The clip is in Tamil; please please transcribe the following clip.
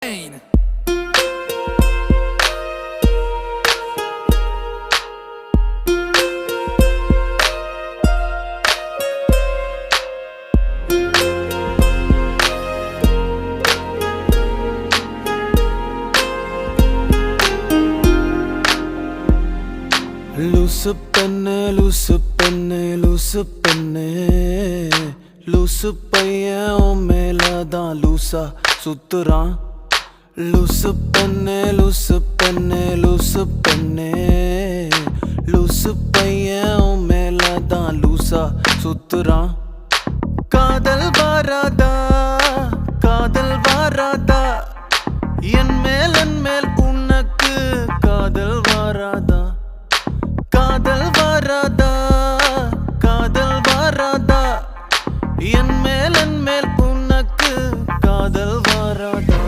Pain. லூசு பெண்ணே லூசு பெண்ணே லூசு பெண்ணே லூசு பையன் உன் மேலதான் லூசா சுத்துறான். லூசு பெண்ணே லூசு பெண்ணே லூசு பெண்ணே லூசு பையன் உன் மேலதான் லூசா சுத்துறான். காதல் வாராதா காதல் வாராதா என் மேல் உனக்கு